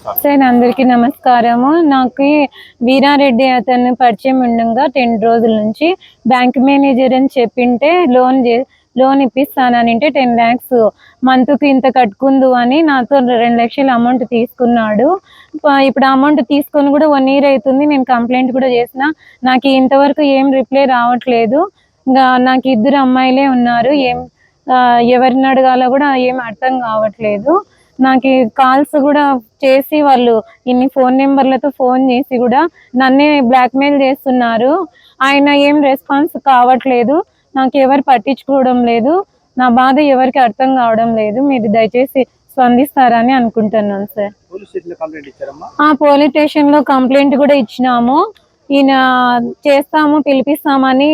Sir అందరికీ నమస్కారము. నాకు వీరారెడ్డి అతను పరిచయం ఉండగా 10 రోజుల నుంచి బ్యాంక్ మేనేజర్ అని చెప్పింటే లోన్ ఇప్పిస్తానంటే 10 lakhs మంత్కి ఇంత కట్టుకుందు అని నాతో 2 లక్షల అమౌంట్ తీసుకున్నాడు. ఇప్పుడు అమౌంట్ తీసుకొని కూడా 1 year అవుతుంది. నేను కంప్లైంట్ కూడా చేసిన. నాకు ఇంతవరకు ఏం రిప్లై రావట్లేదు. నాకు 2 అమ్మాయిలే ఉన్నారు. ఎవరిని అడగాలో కూడా ఏం అర్థం కావట్లేదు. నాకు కాల్స్ కూడా చేసి వాళ్ళు ఇన్ని ఫోన్ నెంబర్లతో ఫోన్ చేసి కూడా నన్నే బ్లాక్మెయిల్ చేస్తున్నారు. ఆయన ఏం రెస్పాన్స్ కావట్లేదు. నాకు ఎవరు పట్టించుకోవడం లేదు. నా బాధ ఎవరికి అర్థం కావడం లేదు. మీరు దయచేసి స్పందిస్తారని అనుకుంటున్నాను సార్. పోలీస్ స్టేషన్లో కంప్లైంట్ కూడా ఇచ్చినాము. ఈయన చేస్తాము పిలిపిస్తామని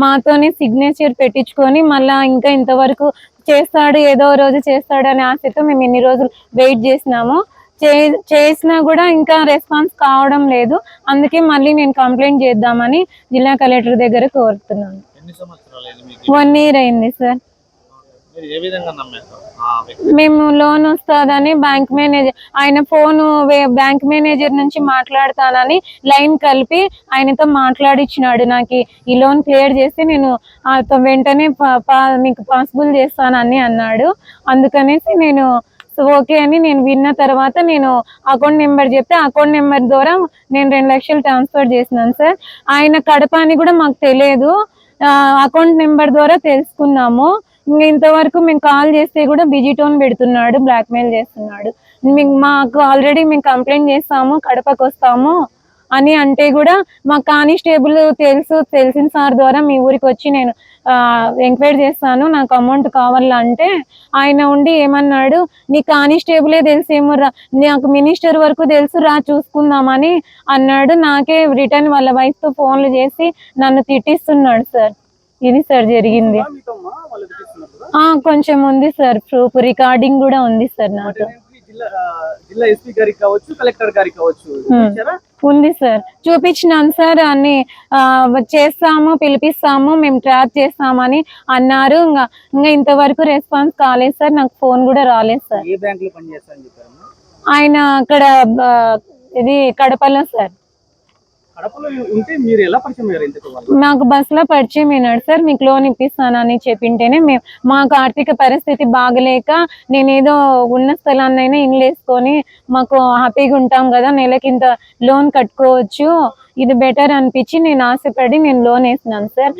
మాతోనే సిగ్నేచర్ పెట్టించుకొని మళ్ళా ఇంకా ఇంతవరకు చేస్తాడు, ఏదో రోజు చేస్తాడు అనే ఆశతో మేము ఇన్ని రోజులు వెయిట్ చేసినాము. చేసినా కూడా ఇంకా రెస్పాన్స్ కావడం లేదు. అందుకే మళ్ళీ నేను కంప్లైంట్ చేద్దామని జిల్లా కలెక్టర్ దగ్గర కోరుతున్నాను. 1 year అయింది సార్. మేము లోన్ వస్తుందని బ్యాంక్ మేనేజర్ ఆయన ఫోన్ బ్యాంక్ మేనేజర్ నుంచి మాట్లాడతానని లైన్ కలిపి ఆయనతో మాట్లాడిచ్చినాడు. నాకు ఈ లోన్ క్లియర్ చేస్తే నేను వెంటనే మీకు పాసిబుల్ చేస్తానని అన్నాడు. అందుకనేసి నేను ఓకే అని నేను విన్న తర్వాత నేను అకౌంట్ నెంబర్ చెప్తే అకౌంట్ నెంబర్ ద్వారా నేను 2 లక్షలు ట్రాన్స్ఫర్ చేసినాను సార్. ఆయన కడప అని కూడా మాకు తెలియదు. అకౌంట్ నెంబర్ ద్వారా తెలుసుకున్నాము. ఇంకా ఇంతవరకు మేము కాల్ చేస్తే కూడా బిజీ టోన్ పెడుతున్నాడు, బ్లాక్మెయిల్ చేస్తున్నాడు. మాకు ఆల్రెడీ మేము కంప్లైంట్ చేస్తాము, కడపకు వస్తాము అని అంటే కూడా మా కానిస్టేబుల్ తెలిసిన సార్ ద్వారా మీ ఊరికి వచ్చి నేను ఎంక్వైరీ చేస్తాను, నాకు అమౌంట్ కావాలంటే ఆయన ఉండి ఏమన్నాడు, నీ కానిస్టేబులే తెలిసేమో రా, నాకు మినిస్టర్ వరకు తెలుసు రా చూసుకుందామని అన్నాడు. నాకే రిటర్న్ వాళ్ళ వైఫ్తో ఫోన్లు చేసి నన్ను తిట్టిస్తున్నాడు సార్. ఇది సార్ జరిగింది. కొంచెం ఉంది సార్, ప్రూఫ్ రికార్డింగ్ కూడా ఉంది సార్ నాతో. ఉంది సార్, చూపించినాను సార్. అన్ని చేస్తాము, పిలిపిస్తాము, మేము ట్రాప్ చేస్తామని అన్నారు. ఇంకా ఇంతవరకు రెస్పాన్స్ కాలేదు సార్. నాకు ఫోన్ కూడా రాలేదు సార్. ఆయన అక్కడ ఇది కడపలో సార్. నాకు బస్ లో పరిచయం అయినాడు సార్. మీకు లోన్ ఇప్పిస్తానని చెప్పింటేనే మాకు ఆర్థిక పరిస్థితి బాగలేక నేనేదో ఉన్న స్థలాన్నైనా ఇల్లు వేసుకొని మాకు హ్యాపీగా ఉంటాం కదా, నెలకింత లోన్ కట్టుకోవచ్చు, ఇది బెటర్ అనిపించి నేను ఆశపడి నేను లోన్ వేసినాను సార్.